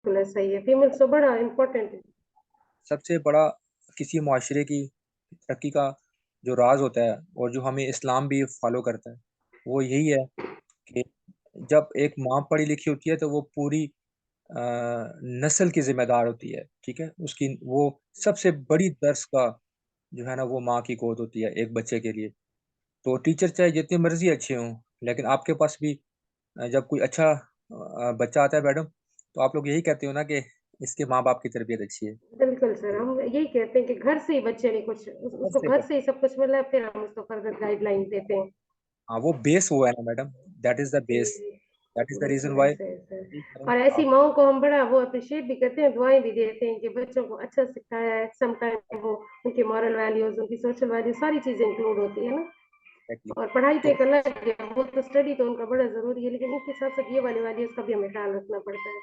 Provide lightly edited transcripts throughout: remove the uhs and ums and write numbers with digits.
बिल्कुल ऐसा ही है, फीमेल्स तो बड़ा इम्पोर्टेंट है। सबसे बड़ा किसी माशरे की तरक्की का जो राज होता है और जो हमें इस्लाम भी फॉलो करता है वो यही है कि जब एक माँ पढ़ी लिखी होती है तो वो पूरी नस्ल की जिम्मेदार होती है। ठीक है, उसकी वो सबसे बड़ी दर्स का जो है ना वो माँ की गोद होती है एक बच्चे के लिए। तो टीचर चाहे जितनी मर्जी अच्छे हों, लेकिन आपके पास भी जब कोई अच्छा बच्चा आता है मैडम, तो आप लोग यही कहते हो ना कि इसके माँ बाप की तरबियत अच्छी है। बिल्कुल सर, तो हम यही कहते हैं कि घर से ही बच्चे ने कुछ उसको सबसे घर पहले से ही सब कुछ मिला है, फिर हम उसको फर्दर गाइडलाइन देते हैं। हाँ, वो बेस वो है ना मैडम, दैट इज द जी, बेस, जी। दैट इज द रीजन बिल्कुल वाई। ऐसे ऐसे। और ऐसी माओं को हम बड़ा वो अप्रिशिएट भी करते हैं, दुआएं भी देते हैं कि बच्चों को अच्छा सिखाया है। सम टाइम वो उनकी मॉरल वैल्यूज, उनकी सोशल वैल्यूज सारी चीजें इंक्लूड होती है ना। एग्जैक्टली। और पढ़ाई तो तो एक अलग है, वो तो स्टडी तो उनका बड़ा जरूरी है, लेकिन इसके साथ साथ ये वाली वैल्यूज का भी हमें ख्याल रखना पड़ता है।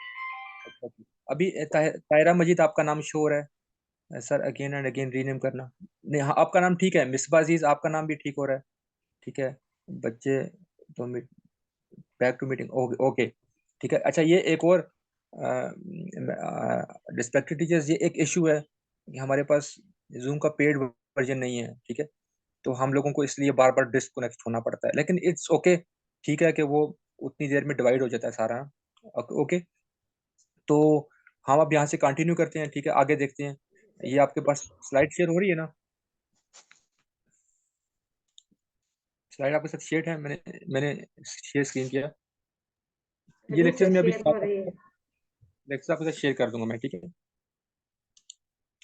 अभी तायरा मजीद आपका नाम शो हो रहा है sir, again and again rename करना। नहीं हाँ, आपका नाम ठीक है, मिसबा अजीज आपका नाम भी ठीक हो रहा है। ठीक है बच्चे, तो back to meeting, okay okay. ठीक है, अच्छा ये एक और रिस्पेक्टेड टीचर्स, ये एक इशू है कि हमारे पास जूम का पेड वर्जन नहीं है। ठीक है, तो हम लोगों को इसलिए बार बार डिस्कनेक्ट होना पड़ता है, लेकिन इट्स ओके। ठीक है कि वो उतनी देर में डिवाइड हो जाता है सारा। ओके, तो हम अब यहाँ से कंटिन्यू करते हैं। ठीक है, आगे देखते हैं। ये आपके पास स्लाइड शेयर हो रही है ना? स्लाइड आपके साथ शेयर है, मैंने मैंने शेयर स्क्रीन किया। ये जी लेक्चर सर, में अभी शेयर हो रही है। लेक्चर आपके साथ शेयर कर दूंगा मैं। ठीक है,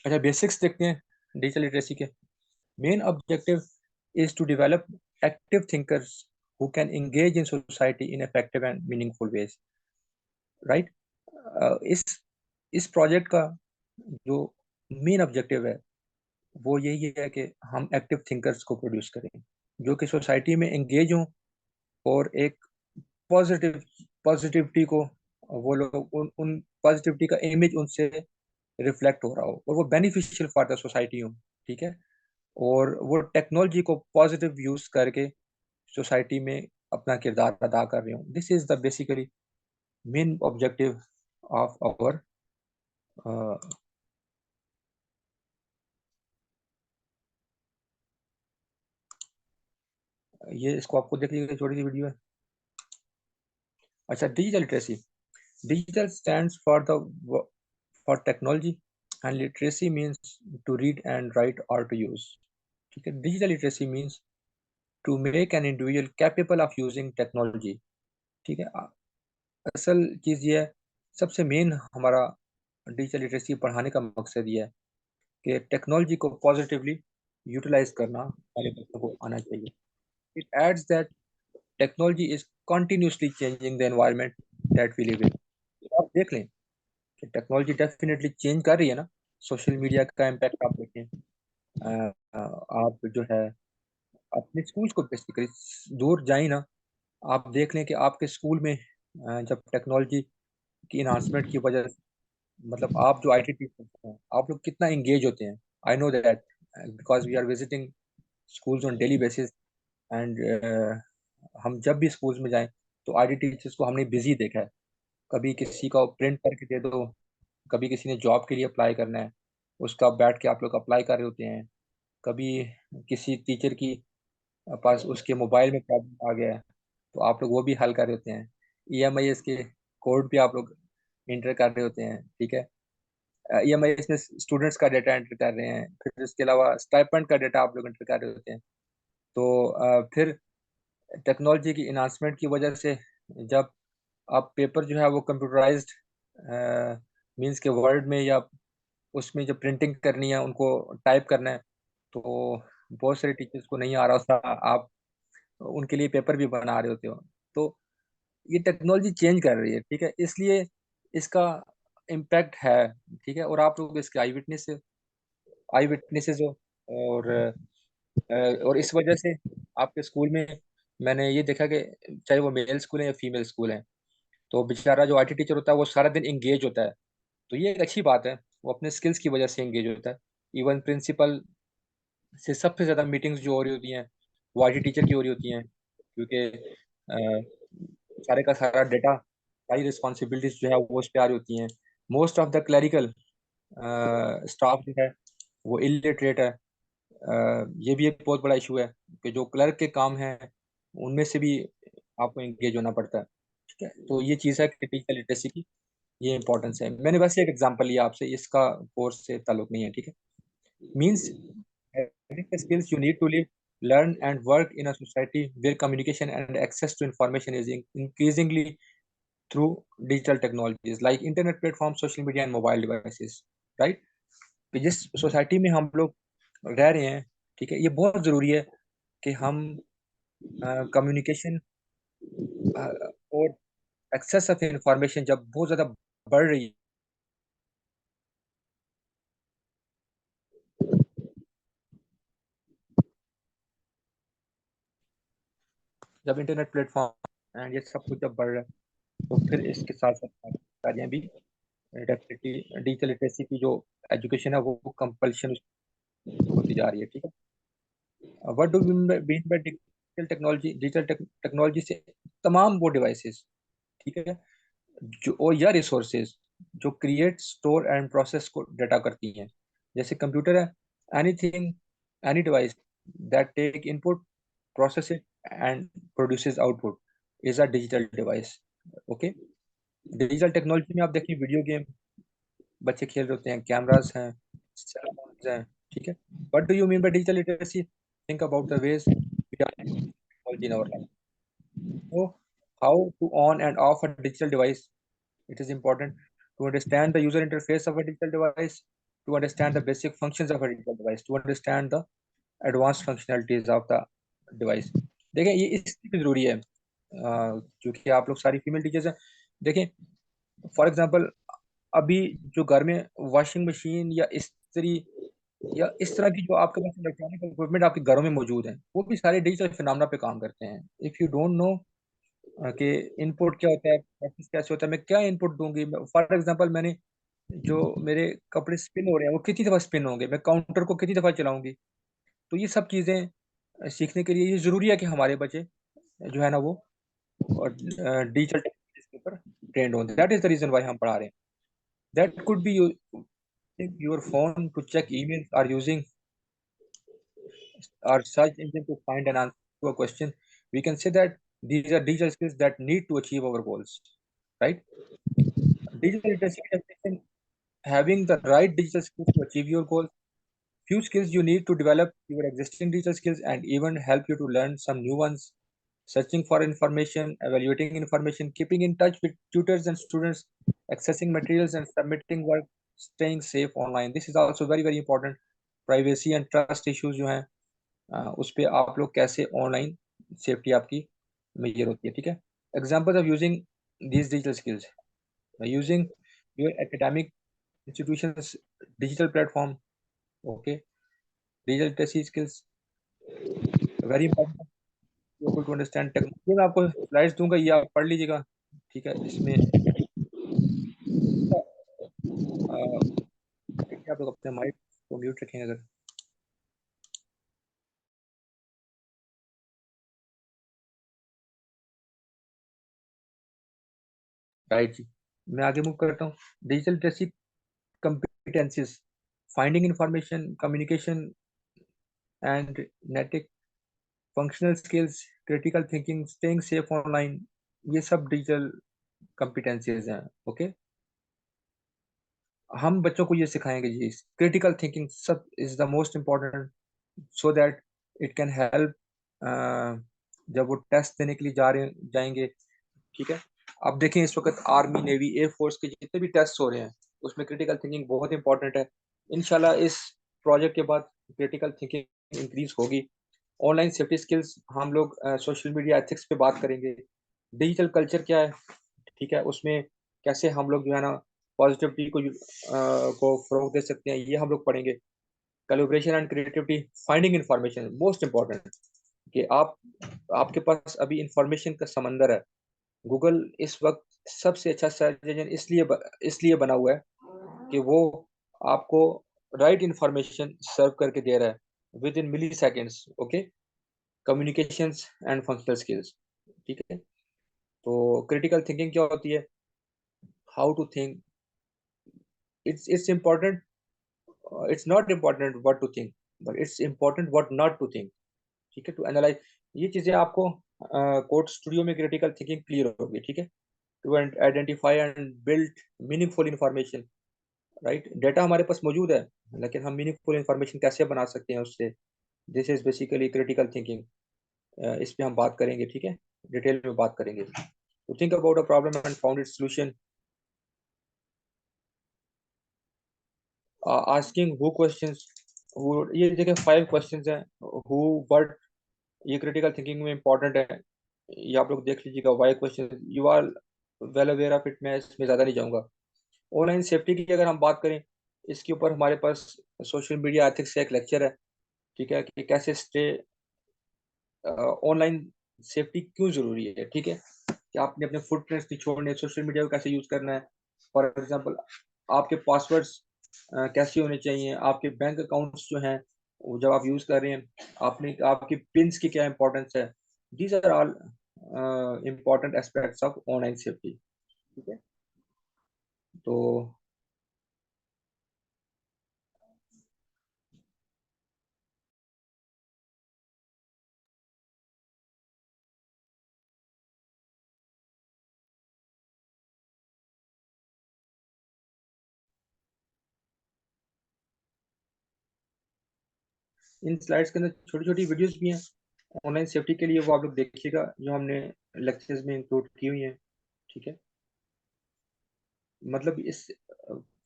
अच्छा बेसिक्स देखते हैं डिजिटल लिटरेसी के। Main objective is to develop active thinkers who can engage in society in effective and meaningful ways, right? इस प्रोजेक्ट का जो मेन ऑब्जेक्टिव है वो यही है कि हम एक्टिव थिंकर्स को प्रोड्यूस करें जो कि सोसाइटी में एंगेज हों और एक पॉजिटिव पॉजिटिविटी को वो लोग उन पॉजिटिविटी का इमेज उनसे रिफ्लेक्ट हो रहा हो और वो बेनिफिशियल फॉर द सोसाइटी हो। ठीक है, और वो टेक्नोलॉजी को पॉजिटिव यूज करके सोसाइटी में अपना किरदार अदा कर रहे हूँ। This is the basically main objective of our. ये इसको आपको देख लीजिए, छोटी सी वीडियो है। अच्छा, digital literacy. Digital stands for technology and literacy means to read and write और टू यूज। ठीक है, digital literacy means to make an individual capable of using technology. ठीक है, असल चीज़ ये है, सबसे मेन हमारा डिजिटल लिटरेसी पढ़ाने का मकसद ये है कि टेक्नोलॉजी को पॉजिटिवली यूटिलाइज करना हमारे बच्चों को आना चाहिए। It adds that technology is continuously changing the environment that we live in. आप देख लें कि टेक्नोलॉजी डेफिनेटली चेंज कर रही है ना। सोशल मीडिया का इम्पैक्ट आप देखें। आप जो है अपने स्कूल को बेसिकली दूर जाए ना, आप देख लें कि आपके स्कूल में जब टेक्नोलॉजी की इन्हांसमेंट की वजह से, मतलब आप जो आईटी टीचर्स हैं आप लोग कितना एंगेज होते हैं। I know that because we are visiting schools on daily basis and हम जब भी स्कूल्स में जाएं तो आईटी टीचर्स को हमने बिजी देखा है। कभी किसी का प्रिंट करके दे दो, कभी किसी ने जॉब के लिए अप्लाई करना है, उसका बैठ के आप लोग अप्लाई कर रहे होते हैं। कभी किसी टीचर की पास उसके मोबाइल में प्रॉब्लम आ गया है तो आप लोग वो भी हल कर रहे होते हैं। ईएमआई के कोड भी आप लोग इंटर कर रहे होते हैं। ठीक है, ईएमआई में स्टूडेंट्स का डाटा एंटर कर रहे हैं, फिर उसके अलावा स्टाइपेंड का डाटा आप लोग एंटर कर रहे होते हैं। तो फिर टेक्नोलॉजी की इन्हांसमेंट की वजह से जब आप पेपर जो है वो कंप्यूटराइज्ड मीन्स के वर्ड में या उसमें जब प्रिंटिंग करनी है उनको टाइप करना है, तो बहुत सारे टीचर्स को नहीं आ रहा होता, आप उनके लिए पेपर भी बना रहे होते हो। तो ये टेक्नोलॉजी चेंज कर रही है। ठीक है, इसलिए इसका इम्पैक्ट है। ठीक है, और आप लोग इसके आई विटनेसेस हो। और और इस वजह से आपके स्कूल में मैंने ये देखा कि चाहे वो मेल स्कूल है या फीमेल स्कूल है, तो बेचारा जो आईटी टीचर होता है वो सारा दिन एंगेज होता है। तो ये एक अच्छी बात है, वो अपने स्किल्स की वजह से एंगेज होता है। इवन प्रिंसिपल से सबसे ज़्यादा मीटिंग्स जो हो रही होती हैं वो आईटी टीचर की हो रही होती हैं, क्योंकि सारे का सारा डेटा, सारी रिस्पॉन्सिबिलिटीज जो है वो उस पर आ रही होती हैं। Most of the clerical staff जो है वो इलिटरेट है। ये भी एक बहुत बड़ा इशू है कि जो क्लर्क के काम है उनमें से भी आपको एंगेज होना पड़ता है। ठीक है, तो ये चीज़ है डिजिटल लिटरेसी की, ये इंपॉर्टेंस है। मैंने बस एक एग्जांपल लिया आपसे, इसका कोर्स से ताल्लुक नहीं है। ठीक है, means having the skills you need to live, learn and work in a society where communication and access to information is increasingly through digital technologies like internet platforms, social media and mobile devices, right? कि जिस society में हम लोग रह रहे हैं, ठीक है, ये बहुत ज़रूरी है कि हम कम्युनिकेशन और एक्सेस ऑफ इंफॉर्मेशन जब बहुत ज़्यादा बढ़ रही है, जब इंटरनेट प्लेटफॉर्म एंड ये सब कुछ जब बढ़ रहा है, तो फिर इसके साथ साथ कार्य भी डेफिनेटली डिजिटल लिटरेसी की जो एजुकेशन है वो कंपल्शन होती जा रही है। ठीक है, what do mean by digital technology? Digital technology से तमाम वो डिवाइसेस, ठीक है, जो और या रिसोर्सेज जो क्रिएट, स्टोर एंड प्रोसेस को डाटा करती हैं, जैसे कंप्यूटर है, anything, any device that take input, process it and produces output is a digital device. Okay, digital technology में आप देखिए वीडियो गेम बच्चे खेल रहे होते हैं, कैमरास हैं, सेल फोन्स हैं। ठीक है, what do you mean by digital literacy? Think about the ways we are technology in our life. So how to on and off a digital device? It is important to understand the user interface of a digital device, to understand the basic functions of a digital device, to understand the advanced functionalities of the device. देखें ये इसलिए जरूरी है क्योंकि आप लोग सारी female teachers हैं। देखें फॉर एग्जांपल अभी जो घर में वॉशिंग मशीन या इस्त्री या इस तरह की जो आपके पास इलेक्ट्रॉनिक इक्विपमेंट आपके घरों में मौजूद हैं, वो भी सारे डिजिटल फिनोमेना पे काम करते हैं। इफ यू डोंट नो कि इनपुट क्या होता है, प्रोसेस कैसे होता है, मैं क्या इनपुट दूंगी, फॉर एग्जांपल मैंने जो मेरे कपड़े स्पिन हो रहे हैं वो कितनी दफ़ा स्पिन होंगे, मैं काउंटर को कितनी दफ़ा चलाऊंगी। तो ये सब चीज़ें सीखने के लिए ये ज़रूरी है कि हमारे बच्चे जो है ना वो डिजिटल टेक्नोलॉजीज के ऊपर ट्रेंड हों। That is the reason why हम पढ़ा रहे हैं। That could be your phone to check emails, or using our search engine to find an answer to a question. We can say that these are digital skills that need to achieve our goals, right? Digital literacy definition: having the right digital skills to achieve your goals. Few skills you need to develop your existing digital skills and even help you to learn some new ones. Searching for information, evaluating information, keeping in touch with tutors and students, accessing materials and submitting work, staying safe online. This is also very very important. Privacy and trust issues जो हैं उस पे आप लोग कैसे online safety आपकी major होती है। ठीक है, example of using these digital skills: using your academic institutions digital platform. Okay, digital literacy skills very important to able to understand technology। मैं आपको स्लाइड्स दूंगा, ये आप पढ़ लीजिएगा। ठीक है, इसमें देखिए आप लोग अपने माइक को म्यूट रखें अगर। राइट जी, मैं आगे मूव करता हूँ। Digital literacy competencies: finding information, communication and netic, functional skills, critical thinking, staying safe online, ये सब डिजिटल competencies हैं। ओके, हम बच्चों को ये सिखाएंगे जी, क्रिटिकल थिंकिंग सब is the most important, so that it can help जब वो टेस्ट देने के लिए जाएंगे। ठीक है, अब देखें इस वक्त आर्मी, नेवी, एयरफोर्स के जितने भी टेस्ट हो रहे हैं उसमें क्रिटिकल थिंकिंग बहुत इंपॉर्टेंट है। इंशाल्लाह इस प्रोजेक्ट के बाद क्रिटिकल थिंकिंग इंक्रीज होगी। ऑनलाइन सेफ्टी स्किल्स हम लोग सोशल मीडिया एथिक्स पे बात करेंगे। डिजिटल कल्चर क्या है, ठीक है, उसमें कैसे हम लोग जो है ना पॉजिटिविटी को फरोग दे सकते हैं, ये हम लोग पढ़ेंगे। Collaboration and creativity, finding information most important, कि आपके पास अभी इंफॉर्मेशन का समंदर है। गूगल इस वक्त सबसे अच्छा सर्च इंजन इसलिए बना हुआ है कि वो आपको राइट इंफॉर्मेशन सर्व करके दे रहा है within milliseconds. Okay, communications and functional skills. ठीक है, तो क्रिटिकल थिंकिंग क्या होती है? How to think it's important, it's not important what to think, but it's important what not to think. ठीक है, टू एनालाइज, ये चीजें आपको कोड स्टूडियो में क्रिटिकल थिंकिंग क्लियर होगी, ठीक है, to identify and build meaningful information, right. Data हमारे पास मौजूद है, लेकिन हम मीनिंगफुल इंफॉर्मेशन कैसे बना सकते हैं उससे, this is basically critical thinking. इस पे हम बात करेंगे, ठीक है, डिटेल में बात करेंगे। तो think about a problem and found its solution, asking who questions, ये देखिए 5 क्वेश्चंस हैं, हु, व्हाट, ये क्रिटिकल थिंकिंग में इंपॉर्टेंट है, ये आप लोग देख लीजिएगा। Why question you are well aware of it, मैं इसमें ज़्यादा नहीं जाऊँगा। ऑनलाइन सेफ्टी की अगर हम बात करें, इसके ऊपर हमारे पास सोशल मीडिया एथिक्स का एक लेक्चर है, ठीक है, कि कैसे स्टे ऑनलाइन सेफ्टी क्यों ज़रूरी है, ठीक है, कि आपने अपने फुटप्रिंट्स नहीं छोड़ने, सोशल मीडिया को कैसे यूज़ करना है। फॉर एग्जांपल, आपके पासवर्ड्स कैसे होने चाहिए, आपके बैंक अकाउंट्स जो हैं वो जब आप यूज़ कर रहे हैं, आपने आपकी पिन्स की क्या इंपॉर्टेंस है, these are all important aspects of online safety, ठीक है। तो इन स्लाइड्स के अंदर छोटी छोटी वीडियोस भी हैं ऑनलाइन सेफ्टी के लिए, वो आप लोग देखिएगा, जो हमने लेक्चर्स में इंक्लूड की हुई हैं, ठीक है। मतलब इस,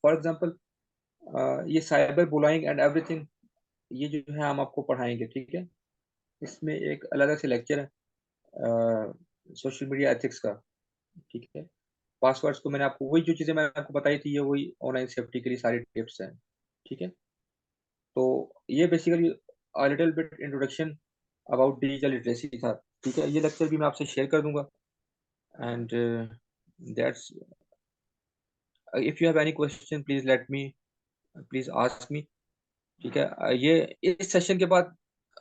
फॉर एग्जांपल, ये साइबर बुलाइंग एंड एवरीथिंग, ये जो है हम आपको पढ़ाएंगे, ठीक है। इसमें एक अलग से लेक्चर है सोशल मीडिया एथिक्स का, ठीक है। पासवर्ड्स को मैंने आपको, वही जो चीज़ें मैंने आपको बताई थी, ये वही ऑनलाइन सेफ्टी के लिए सारी टिप्स हैं, ठीक है। तो ये basically little bit introduction about digital literacy था, ठीक है। ये लेक्चर भी मैं आपसे शेयर कर दूंगा, and that's, if you have any question please let me, please ask me, ठीक है। ये इस सेशन के बाद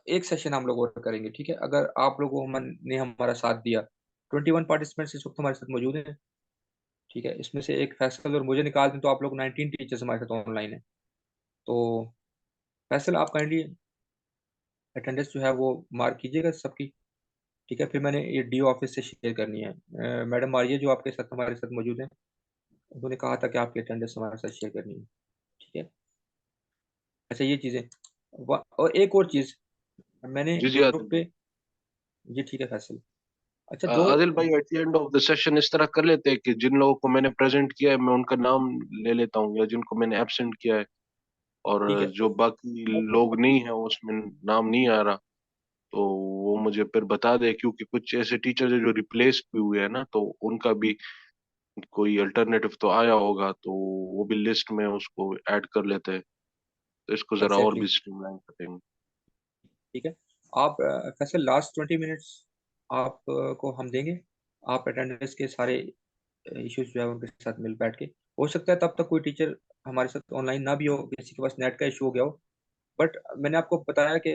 एक सेशन हम लोग और करेंगे, ठीक है, अगर आप लोगों ने हमारा साथ दिया। 21 पार्टिसिपेंट्स इस वक्त हमारे साथ मौजूद हैं, ठीक है। इसमें से एक फैसल और मुझे निकाल दें तो आप लोग 19 टीचर्स हमारे साथ ऑनलाइन है। तो फैसल, आप काइंडली अटेंडेंस जो है वो मार्क कीजिएगा सबकी, ठीक है। फिर मैंने ये डी ऑफिस से शेयर करनी है, मैडम मारिए जो आपके साथ हमारे साथ मौजूद हैं, उन्होंने कहा था कि आपकी अटेंडेंस हमारे साथ शेयर करनी है, ठीक है। अच्छा, ये चीज़ें, और एक और चीज़, मैंने जी जी ग्रुप आदिल पे, भाई। ये ठीक है फैसल, अच्छा दो, आदिल भाई, at the end of the session इस तरह कर लेते हैं कि जिन लोगों को मैंने प्रेजेंट किया है मैं उनका नाम ले लेता हूँ, या जिनको मैंने एब्सेंट किया है, और ठीक है, जो बाकी लोग नहीं है उसमें नाम नहीं आ रहा, तो वो मुझे फिर बता दे, क्योंकि कुछ ऐसे टीचर है जो रिप्लेस भी हुए हैं ना, तो उनका भी कोई अल्टरनेटिव तो आया होगा, तो वो भी लिस्ट में उसको ऐड कर लेते हैं, तो इसको जरा और भी एग्जैक्टली, स्ट्रीमलाइन करेंगे। ठीक है। आप फैसल लास्ट 20 मिनट्स आप को हम देंगे, आप अटेंडेंस के सारे इश्यूज जो है उनके साथ मिल बैठ के, हो सकता है तब तक कोई टीचर हमारे साथ ऑनलाइन ना भी हो, किसी के पास नेट का इशू हो गया हो, बट मैंने आपको बताया कि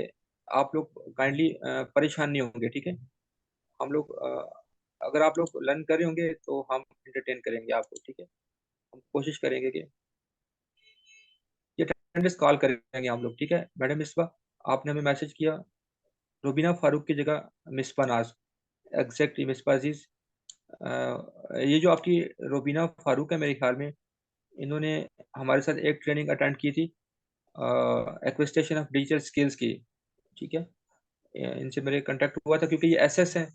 आप लोग काइंडली परेशान नहीं होंगे, ठीक है। हम लोग अगर आप लोग लर्न कर रहे होंगे तो हम एंटरटेन करेंगे आपको, ठीक है। हम कोशिश करेंगे कि ये अटेंडेंस कॉल करेंगे हम लोग, ठीक है। मैडम मिसबा, आपने हमें मैसेज किया, रुबीना फारूक की जगह मिसबा नाज, एग्जैक्टली मिसबा अजीज, ये जो आपकी रुबीना फारूक है, मेरे ख्याल में इन्होंने हमारे साथ एक ट्रेनिंग अटेंड की थी एक्विजिशन ऑफ डिजिटल स्किल्स की, ठीक है। इनसे मेरे कांटेक्ट हुआ था, क्योंकि ये एसएस है,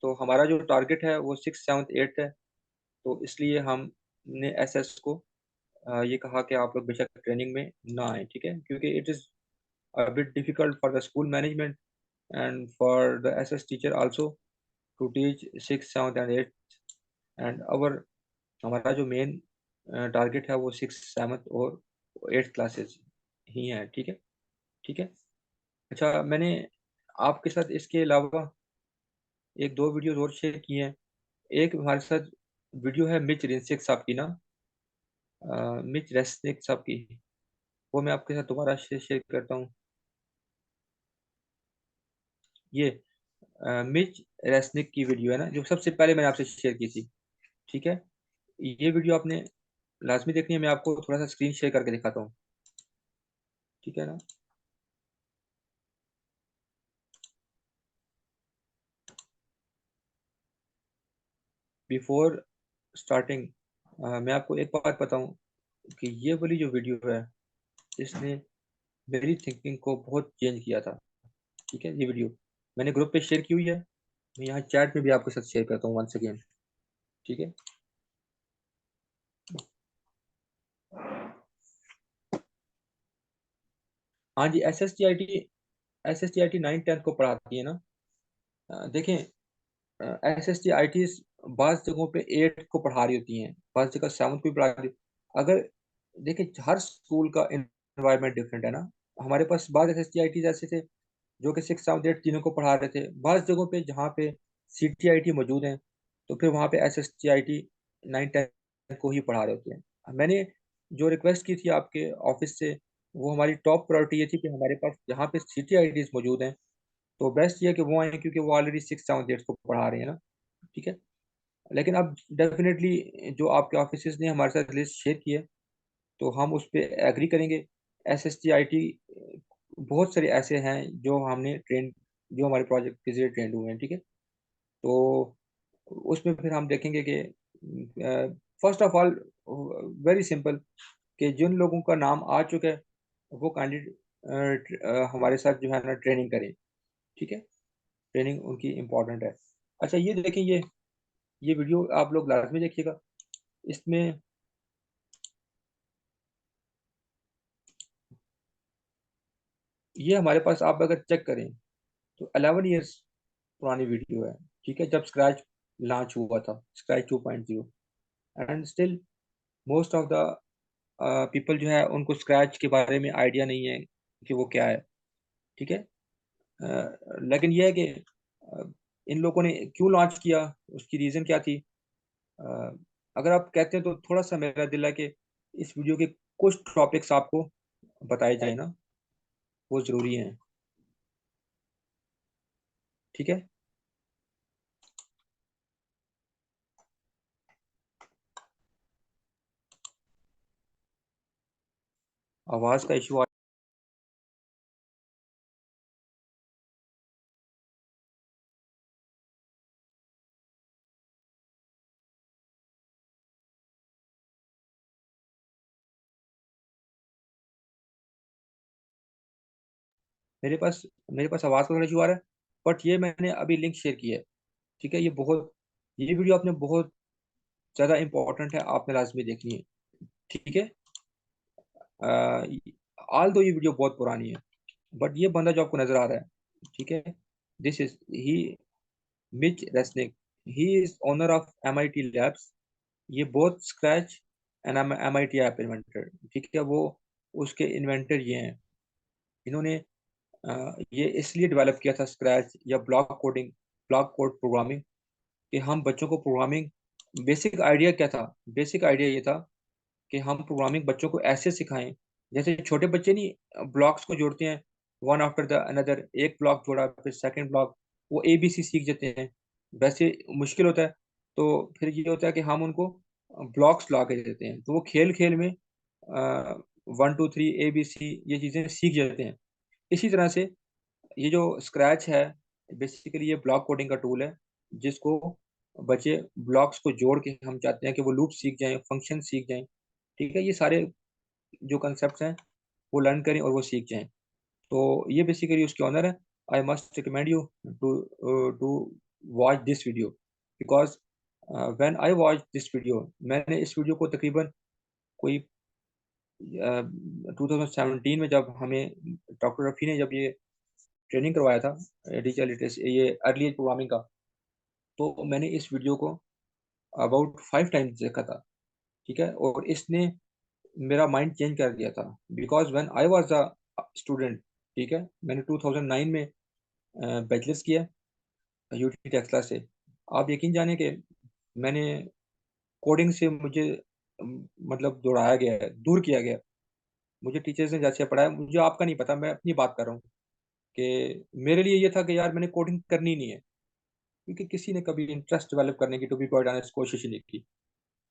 तो हमारा जो टारगेट है वो 6, 7, 8 है, तो इसलिए हमने एसएस को ये कहा कि आप लोग बेशक ट्रेनिंग में ना आए, ठीक है, क्योंकि it is a bit difficult for the school management and for the SS teacher also to teach 6, 7 and 8, and हमारा जो मेन टारगेट है वो 6, 7 और 8 क्लासेस ही हैं, ठीक है, ठीक है। अच्छा, मैंने आपके साथ इसके अलावा एक दो वीडियो और शेयर किए हैं। एक हमारे साथ वीडियो है मिच रिंसिक साहब की ना, मिच रेस्निक साहब की, वो मैं आपके साथ दोबारा शेयर करता हूँ। ये मिच रेस्निक की वीडियो है ना, जो सबसे पहले मैंने आपसे शेयर की थी, ठीक है। ये वीडियो आपने लाजमी देखनी है। मैं आपको थोड़ा सा स्क्रीन शेयर करके दिखाता हूँ, ठीक है ना। बिफोर स्टार्टिंग मैं आपको एक बात बताऊं कि ये वाली जो वीडियो है इसने मेरी थिंकिंग को बहुत चेंज किया था, ठीक है। ये वीडियो मैंने ग्रुप पे शेयर की हुई है, मैं यहाँ चैट में भी आपके साथ शेयर करता हूँ वंस अगेन, ठीक है। हाँ जी, S S T I T 9th 10th को पढ़ाती है ना। देखें, S S T I T बाज़ जगहों पे 8th को पढ़ा रही होती हैं, बाज़ जगह 7th को भी पढ़ा रही। अगर देखिए, हर स्कूल का इन्वायरमेंट डिफरेंट है ना। हमारे पास बाज़ S S T I T ऐसे थे जो कि 6 7 8 तीनों को पढ़ा रहे थे। बाज़ जगहों पे जहाँ पे सी टी आई टी मौजूद हैं तो फिर वहाँ पे S S T I T 9th 10th को ही पढ़ा रहे होते हैं। मैंने जो रिक्वेस्ट की थी आपके ऑफिस से, वो हमारी टॉप प्रायोरिटी ये थी कि हमारे पास जहाँ पे सी टी आई टीज मौजूद हैं तो बेस्ट ये है कि वो आए, क्योंकि वो ऑलरेडी 6 7 8 को पढ़ा रहे हैं ना, ठीक है। लेकिन अब डेफिनेटली जो आपके ऑफिस ने हमारे साथ लिस्ट शेयर की है तो हम उस पर एग्री करेंगे। S S T I T बहुत सारे ऐसे हैं जो हमने ट्रेन, जो हमारे प्रोजेक्ट के जरिए ट्रेंड हुए हैं, ठीक है। तो उसमें फिर हम देखेंगे कि first of all very simple, कि जिन लोगों का नाम आ चुका है वो कैंडिडेट हमारे साथ जो है ना ट्रेनिंग करें, ठीक है। ट्रेनिंग उनकी इम्पोर्टेंट है। अच्छा, ये देखें, ये वीडियो आप लोग लाजमी देखिएगा। इसमें ये हमारे पास आप अगर चेक करें तो 11 years पुरानी वीडियो है, ठीक है, जब स्क्रैच लॉन्च हुआ था, scratch 2.0। And still most of the people जो है उनको स्क्रैच के बारे में आइडिया नहीं है कि वो क्या है, ठीक है। लेकिन यह है कि इन लोगों ने क्यों लॉन्च किया, उसकी रीज़न क्या थी। अ, अगर आप कहते हैं तो थोड़ा सा मेरा दिल है कि इस वीडियो के कुछ टॉपिक्स आपको बताए जाए ना, वो ज़रूरी हैं, ठीक है। आवाज़ का इशू मेरे पास आवाज़ का थोड़ा इशू आ रहा है, बट ये मैंने अभी लिंक शेयर किया है, ठीक है। ये वीडियो आपने बहुत ज़्यादा इंपॉर्टेंट है, आपने लाजमी देखनी है, ठीक है। ऑल दो ये वीडियो बहुत पुरानी है, बट ये बंदा जो आपको नज़र आ रहा है, ठीक है, this is he Mitch Resnick, he is owner of M I T labs. ये both Scratch and M I T app inventor, ठीक है। वो उसके इन्वेंटर ये हैं। इन्होंने ये इसलिए डेवलप किया था स्क्रैच या ब्लॉक कोड प्रोग्रामिंग, कि हम बच्चों को प्रोग्रामिंग, बेसिक आइडिया क्या था, बेसिक आइडिया ये था कि हम प्रोग्रामिंग बच्चों को ऐसे सिखाएं जैसे छोटे बच्चे नहीं ब्लॉक्स को जोड़ते हैं, वन आफ्टर द अनदर, एक ब्लॉक जोड़ा फिर सेकंड ब्लॉक, वो ए बी सी सीख जाते हैं, वैसे मुश्किल होता है। तो फिर ये होता है कि हम उनको ब्लॉक्स ला के देते हैं, तो वो खेल खेल में 1 2 3 ए बी सी ये चीज़ें सीख जाते हैं। इसी तरह से ये जो स्क्रैच है बेसिकली ये ब्लॉक कोडिंग का टूल है, जिसको बच्चे ब्लॉक्स को जोड़ के, हम चाहते हैं कि वो लूप सीख जाएं, फंक्शन सीख जाएं, ठीक है। ये सारे जो कंसेप्ट हैं वो लर्न करें और वो सीख जाएं। तो ये बेसिकली उसके ऑनर है। I must recommend you to to watch this video, because when I watch this video, मैंने इस वीडियो को तकरीबन कोई 2017 में, जब हमें डॉक्टर रफ़ी ने जब ये ट्रेनिंग करवाया था डिजिटल लिटरेसी, ये अर्ली एज प्रोग्रामिंग का, तो मैंने इस वीडियो को अबाउट 5 टाइम्स देखा था, ठीक है। और इसने मेरा माइंड चेंज कर दिया था, because when I was a student, ठीक है, मैंने 2009 में बैचलर्स किया यूटी टेक्सला से। आप यकीन जाने कि मैंने कोडिंग से मुझे मतलब दौड़ाया गया है, दूर किया गया। मुझे टीचर्स ने जैसे पढ़ाया, मुझे आपका नहीं पता, मैं अपनी बात कर रहा हूँ कि मेरे लिए ये था कि यार मैंने कोडिंग करनी नहीं है, क्योंकि किसी ने कभी इंटरेस्ट डेवलप करने की, टू बी क्वाइट ऑनेस्ट, कोशिश ही नहीं की।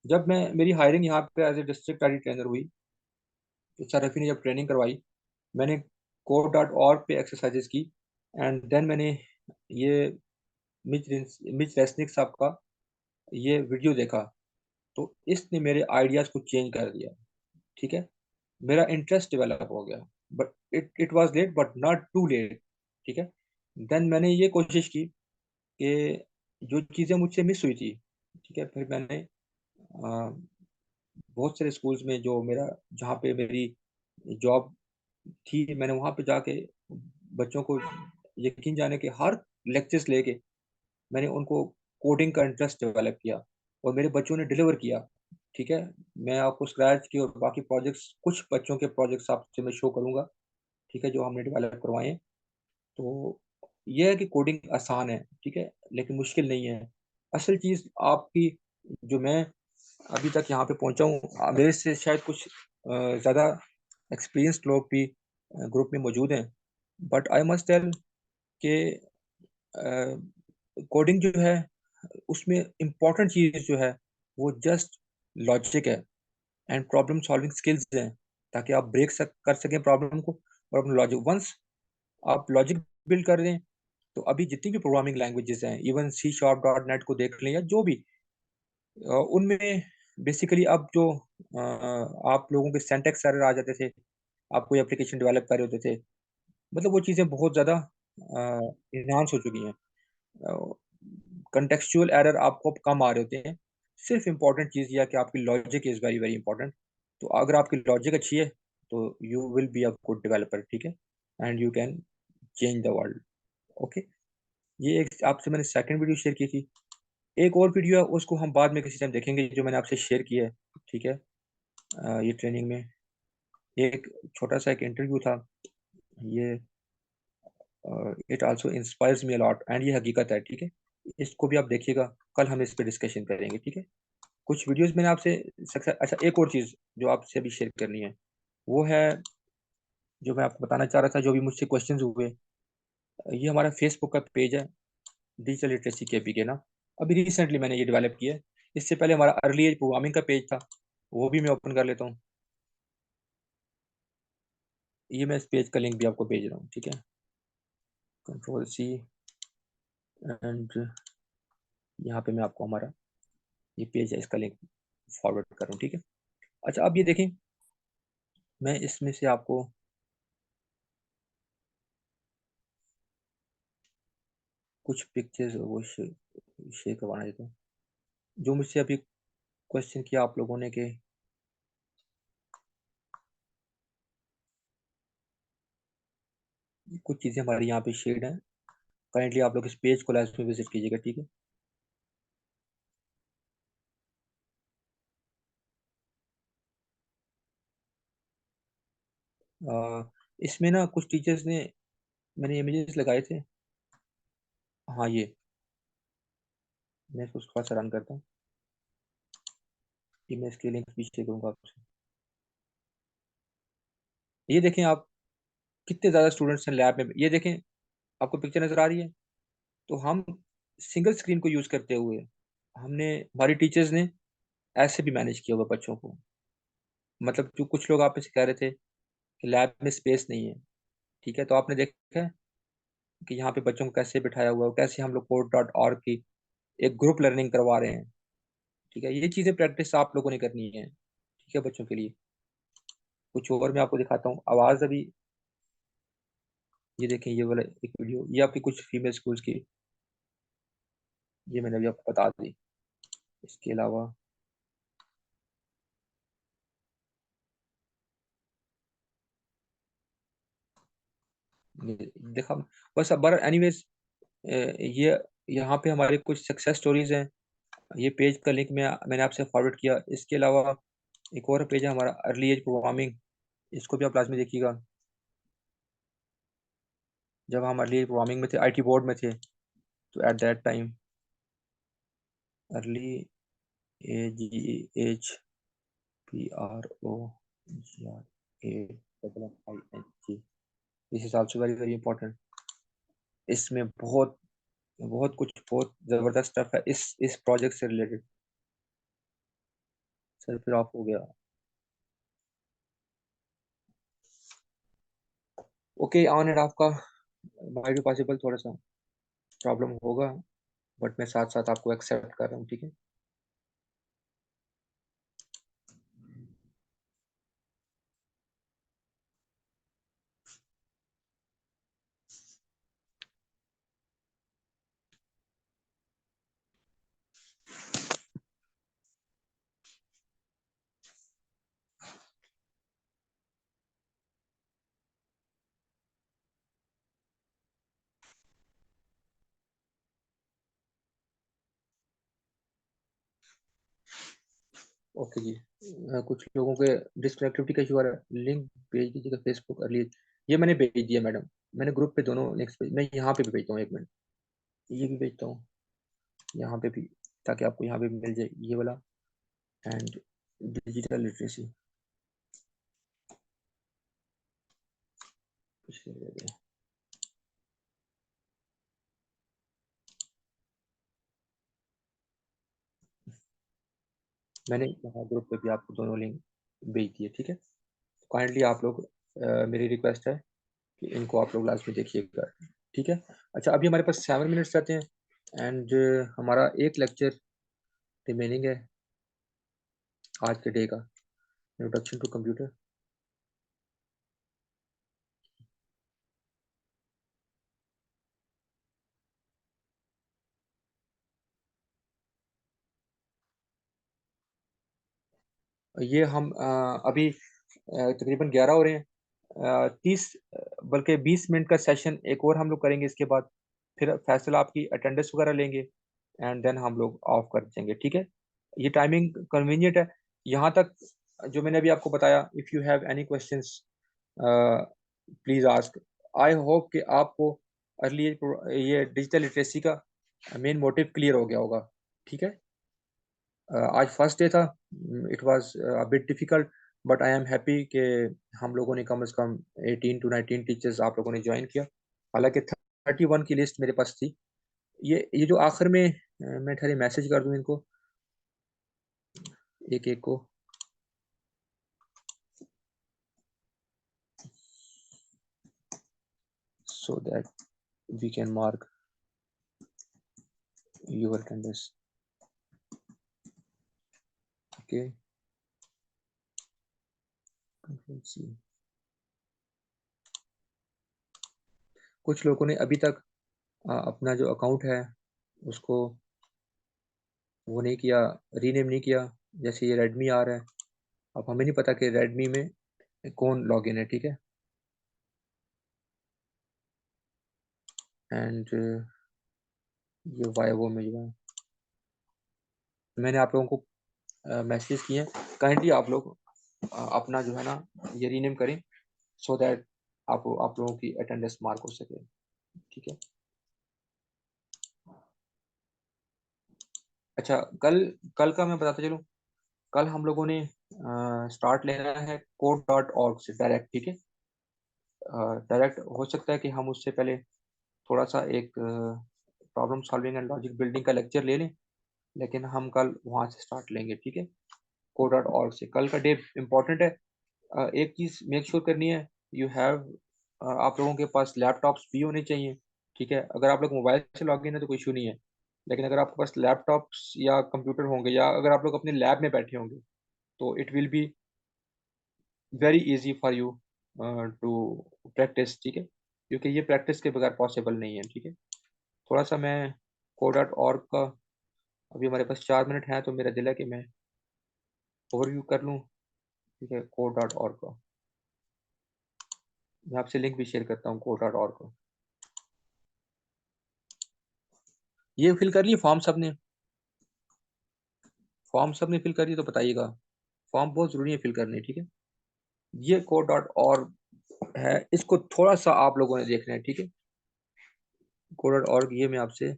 जब मैं मेरी हायरिंग यहाँ पे as a district IT trainer हुई, तो सर रफ़ी ने जब ट्रेनिंग करवाई, मैंने code.org पे एक्सरसाइजेस की, एंड देन मैंने ये मिच रेसनिक साहब का ये वीडियो देखा, तो इसने मेरे आइडियाज़ को चेंज कर दिया। ठीक है, मेरा इंटरेस्ट डेवलप हो गया, but it was late but not too late. ठीक है, देन मैंने ये कोशिश की कि जो चीज़ें मुझसे मिस हुई थी, ठीक है, फिर मैंने बहुत सारे स्कूल्स में जो मेरा जहाँ पे मेरी जॉब थी, मैंने वहाँ पे जाके बच्चों को यकीन जाने के हर लेक्चर्स लेके मैंने उनको कोडिंग का इंटरेस्ट डेवलप किया, और मेरे बच्चों ने डिलीवर किया। ठीक है, मैं आपको स्क्रैच की और बाकी प्रोजेक्ट्स, कुछ बच्चों के प्रोजेक्ट्स आपसे मैं शो करूँगा, ठीक है, जो हमने डेवलप करवाए हैं। तो ये है कि कोडिंग आसान है, ठीक है, लेकिन मुश्किल नहीं है। असल चीज़ आपकी, जो मैं अभी तक यहाँ पे पहुँचा हूँ, मेरे से शायद कुछ ज़्यादा एक्सपीरियंस्ड लोग भी ग्रुप में मौजूद हैं, बट आई मस्ट टेल कि कोडिंग जो है उसमें इम्पोर्टेंट चीज़ जो है वो जस्ट लॉजिक है एंड प्रॉब्लम सॉल्विंग स्किल्स हैं, ताकि आप ब्रेक कर सकें प्रॉब्लम को, और अपना लॉजिक वंस आप लॉजिक बिल्ड कर दें, तो अभी जितनी भी प्रोग्रामिंग लैंग्वेजेस हैं, इवन C#.NET को देख लें या जो भी, उनमें बेसिकली अब जो आप लोगों के सिंटैक्स एरर आ जाते थे, आप कोई एप्लीकेशन डेवलप कर रहे होते थे, मतलब वो चीज़ें बहुत ज़्यादा इन्हांस हो चुकी हैं। कंटेक्चुअल एरर आपको अब कम आ रहे होते हैं। सिर्फ इम्पोर्टेंट चीज़ यह है कि आपकी logic is very very important. तो अगर आपकी लॉजिक अच्छी है, तो you will be a good developer, ठीक है, and you can change the world. Okay, ये एक आपसे मैंने सेकंड वीडियो शेयर की थी। एक और वीडियो है, उसको हम बाद में किसी टाइम देखेंगे, जो मैंने आपसे शेयर किया है, ठीक है। ये ट्रेनिंग में एक छोटा सा एक इंटरव्यू था, ये it also inspires me a lot, and ये हकीकत है, ठीक है। इसको भी आप देखिएगा, कल हम इस पे डिस्कशन करेंगे, ठीक है। कुछ वीडियोस मैंने आपसे अच्छा, एक और चीज़ जो आपसे अभी शेयर करनी है, वो है जो मैं आपको बताना चाह रहा था, जो भी मुझसे क्वेश्चंस हुए। ये हमारा फेसबुक का पेज है, डिजिटल लिटरेसी के ना, अभी रिसेंटली मैंने ये डेवलप किया है। इससे पहले हमारा अर्ली एज प्रोग्रामिंग का पेज था, वो भी मैं ओपन कर लेता हूँ। ये मैं इस पेज का लिंक भी आपको भेज रहा हूँ, ठीक है। Ctrl+C, एंड यहाँ पे मैं आपको हमारा ये पेज है, इसका लिंक फॉरवर्ड कर रहा हूँ, ठीक है। अच्छा, अब ये देखें, मैं इसमें से आपको कुछ पिक्चर्स वो शेयर करवाना देता हूँ, जो मुझसे अभी क्वेश्चन किया आप लोगों ने कि कुछ चीज़ें हमारी यहाँ पे शेयर्ड हैं। काइंडली आप लोग इस पेज को लास्ट में विजिट कीजिएगा, ठीक है। इसमें ना कुछ टीचर्स ने, मैंने इमेजेस लगाए थे। हाँ, मैं इसको थोड़ा सा रन करता हूँ, कि मैं इसके लिंक भी शेयर करूँगा आपसे। ये देखें आप, कितने ज़्यादा स्टूडेंट्स हैं लैब में, ये देखें, आपको पिक्चर नज़र आ रही है। तो हम सिंगल स्क्रीन को यूज़ करते हुए, हमने, हमारी टीचर्स ने ऐसे भी मैनेज किया हुआ बच्चों को। मतलब जो कुछ लोग आप में से कह रहे थे कि लैब में स्पेस नहीं है, ठीक है, तो आपने देखा है कि यहाँ पे बच्चों को कैसे बिठाया हुआ है, कैसे हम लोग code.org की एक ग्रुप लर्निंग करवा रहे हैं, ठीक है। ये चीज़ें प्रैक्टिस आप लोगों ने करनी है, ठीक है, बच्चों के लिए। कुछ और मैं आपको दिखाता हूँ, आवाज़ अभी, ये देखें, ये वाला एक वीडियो, ये आपकी कुछ फीमेल स्कूल्स की, ये मैंने अभी आपको बता दी। इसके अलावा देखा, बस अब बर एनीवेज, ये यहाँ पे हमारे कुछ सक्सेस स्टोरीज हैं। ये पेज का लिंक मैंने आपसे फॉरवर्ड किया। इसके अलावा एक और पेज है हमारा, अर्ली एज प्रोग्रामिंग, इसको भी आप लाजमी देखिएगा। जब हम अर्ली एज प्रोग्रामिंग में थे, आईटी बोर्ड में थे, तो at that time early age, PROGRAMING, this is also very very important. इसमें बहुत बहुत कुछ बहुत ज़बरदस्त स्टफ है इस प्रोजेक्ट से रिलेटेड। सर फिर ऑफ हो गया। ओके, ऑन एंड ऑफ का माइट भी पॉसिबल थोड़ा सा प्रॉब्लम होगा, बट मैं साथ साथ आपको एक्सेप्ट कर रहा हूँ, ठीक है। ओके जी, कुछ लोगों के डिस्कनेक्टिविटी का इशू आ रहा है, लिंक भेज दीजिएगा फेसबुक अर्ली। ये मैंने भेज दिया मैडम, मैंने ग्रुप पे दोनों लिंक्स भेज, मैं यहाँ पे भी भेजता हूँ, एक मिनट ये भी भेजता हूँ यहाँ पे भी, ताकि आपको यहाँ पे भी मिल जाए ये वाला। एंड डिजिटल लिटरेसी मैंने यहाँ ग्रुप पे भी आपको दोनों लिंक भेज दिए, ठीक है। काइंडली आप लोग मेरी रिक्वेस्ट है कि इनको आप लोग लास्ट में देखिएगा, ठीक है। अच्छा, अभी हमारे पास 7 मिनट्स रहते हैं एंड हमारा एक लेक्चर रिमेनिंग है आज के डे का, इंट्रोडक्शन टू कंप्यूटर। ये हम अभी तकरीबन 11 हो रहे हैं, 30 बल्कि 20 मिनट का सेशन एक और हम लोग करेंगे, इसके बाद फिर फैसला आपकी अटेंडेंस वगैरह लेंगे एंड देन हम लोग ऑफ कर देंगे, ठीक है। ये टाइमिंग कन्वीनियंट है यहाँ तक जो मैंने अभी आपको बताया। If you have any questions please ask. I hope कि आपको अर्ली ये डिजिटल लिटरेसी का मेन मोटिव क्लियर हो गया होगा, ठीक है। आज फर्स्ट डे था, it was a bit difficult, but I am happy कि हम लोगों ने कम से कम 18 to 19 टीचर्स आप लोगों ने ज्वाइन किया। हालांकि 31 की लिस्ट मेरे पास थी। ये जो आखिर में मैं ठहरे मैसेज कर दूं इनको एक एक को, so that we can mark your attendance, okay। Control C। कुछ लोगों ने अभी तक अपना जो अकाउंट है उसको वो नहीं किया, रीनेम नहीं किया। जैसे ये रेडमी आ रहा है, अब हमें नहीं पता कि रेडमी में कौन लॉगिन है, ठीक है। एंड ये वाइवो में जो है मैंने आप लोगों को मैसेज किए हैं, काइंडली आप लोग अपना जो है ना ये रीनेम करें, सो दैट आप लोगों की अटेंडेंस मार्क हो सके, ठीक है। अच्छा, कल कल का मैं बताता चलूँ, कल हम लोगों ने स्टार्ट लेना है code.org से डायरेक्ट, ठीक है। डायरेक्ट हो सकता है कि हम उससे पहले थोड़ा सा एक problem solving and logic building का लेक्चर ले लें, लेकिन हम कल वहाँ से स्टार्ट लेंगे, ठीक है। code.org से कल का डे इम्पोर्टेंट है। एक चीज़ मेक श्योर करनी है, यू हैव आप लोगों के पास लैपटॉप्स भी होने चाहिए, ठीक है। अगर आप लोग मोबाइल से लॉग इन है तो कोई इशू नहीं है, लेकिन अगर आपके पास लैपटॉप्स या कंप्यूटर होंगे या अगर आप लोग अपने लैब में बैठे होंगे तो it will be very easy for you to practise, ठीक है, क्योंकि ये प्रैक्टिस के बगैर पॉसिबल नहीं है, ठीक है। थोड़ा सा मैं code.org का, अभी हमारे पास 4 मिनट हैं तो मेरा दिल है कि मैं ओवरव्यू कर लूँ, ठीक है। code.org का मैं आपसे लिंक भी शेयर करता हूँ code.org का। ये फिल कर लिए फॉर्म सबने? फॉर्म सबने फिल कर दिए तो बताइएगा, फॉर्म बहुत ज़रूरी है फिल करने, ठीक है। ये code.org है, इसको थोड़ा सा आप लोगों ने देखना है, ठीक है। code.org ये मैं आपसे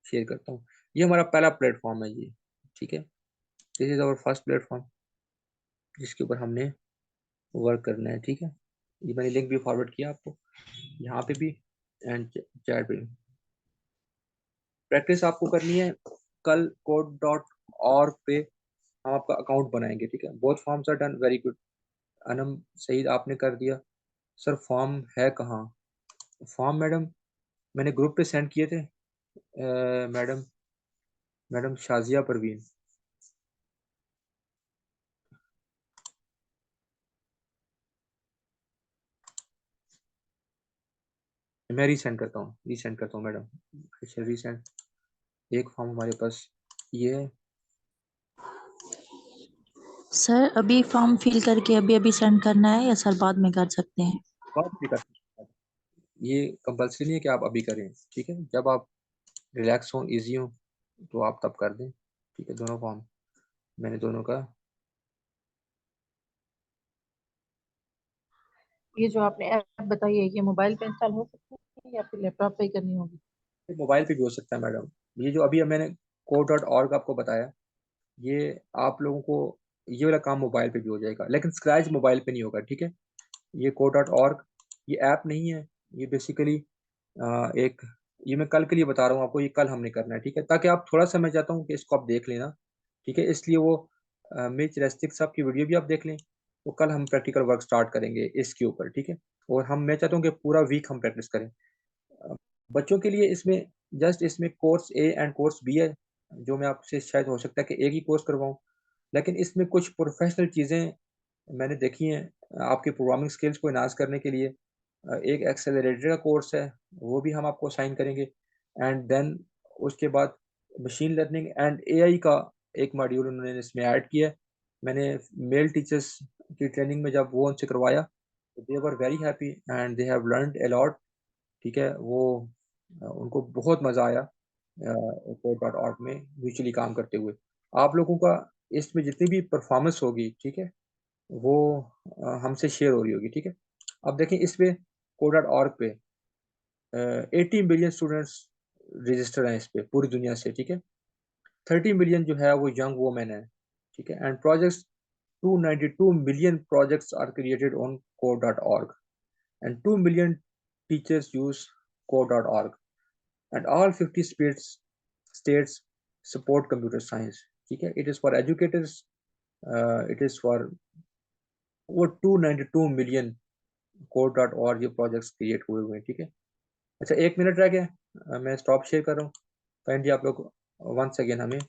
शेयर करता हूँ, ये हमारा पहला प्लेटफॉर्म है ये, ठीक है। This is our first platform जिसके ऊपर हमने वर्क करना है, ठीक है। ये मैंने लिंक भी फॉरवर्ड किया आपको यहाँ पे भी एंड चैट पे। प्रैक्टिस आपको करनी है कल code.org पे हम आपका अकाउंट बनाएंगे, ठीक है। Both forms are done, very good. Anam Saeed आपने कर दिया। सर फॉर्म है कहाँ? फॉर्म मैडम मैंने ग्रुप पे सेंड किए थे। मैडम शाजिया परवीन, मैं रीसेंड करता हूँ मैडम। अच्छा रीसेंड, एक फॉर्म हमारे पास ये है। सर अभी फॉर्म फिल करके अभी अभी सेंड करना है या सर बाद में कर सकते हैं? बाद में कर सकते हैं। ये कंपल्सरी नहीं है कि आप अभी करें, ठीक है। जब आप रिलैक्स हो, इजी हो, तो आप तब कर दें, ठीक है। दोनों फॉर्म मैंने दोनों का, ये जो आपने ऐप बताई है ये मोबाइल पे इंस्टॉल हो सकती है या फिर लैपटॉप पे ही करनी होगी? मोबाइल पे भी हो सकता है मैडम। ये जो अभी मैंने code.org आपको बताया, ये आप लोगों को ये वाला काम मोबाइल पे भी हो जाएगा, लेकिन स्क्रैच मोबाइल पे नहीं होगा, ठीक है। ये code.org ये ऐप नहीं है, ये बेसिकली एक, ये मैं कल के लिए बता रहा हूँ आपको, ये कल हमने करना है, ठीक है। ताकि आप थोड़ा सा, मैं चाहता हूँ कि इसको आप देख लेना, ठीक है। इसलिए वो मिर्च रेस्टिक साहब की वीडियो भी आप देख लें, तो कल हम प्रैक्टिकल वर्क स्टार्ट करेंगे इसके ऊपर, ठीक है। और मैं चाहता हूँ कि पूरा वीक हम प्रैक्टिस करें। बच्चों के लिए इसमें जस्ट इसमें course A and course B है, जो मैं आपसे शायद हो सकता है कि एक ही कोर्स करवाऊँ, लेकिन इसमें कुछ प्रोफेशनल चीज़ें मैंने देखी हैं आपके प्रोग्रामिंग स्किल्स को इनहांस करने के लिए। एक एक्सेलरेटर का कोर्स है, वो भी हम आपको असाइन करेंगे। एंड देन उसके बाद मशीन लर्निंग एंड एआई का एक मॉड्यूल उन्होंने इसमें ऐड किया है। मैंने मेल टीचर्स की ट्रेनिंग में जब वो उनसे करवाया, तो they were very happy and they have learned a lot, ठीक है। वो उनको बहुत मज़ा आया code.org में म्यूचुअली काम करते हुए। आप लोगों का इसमें जितनी भी परफॉर्मेंस होगी, ठीक है, वो हमसे शेयर हो रही होगी, ठीक है। अब देखें इस पे code.org पे 80 मिलियन स्टूडेंट्स रजिस्टर हैं इस पे पूरी दुनिया से, ठीक है। 30 मिलियन जो है वो यंग वोमेन है, ठीक है। And projects 292 million projects are created on code.org and 2 million teachers use code.org and all 50 states support computer science, ठीक है। it is for educators, it is for over 292 million code.org ये projects create हुए हैं, ठीक है। अच्छा 1 minute रह गया, मैं स्टॉप शेयर कर रहा हूँ। काइंडली आप लोग वंस अगेन हमें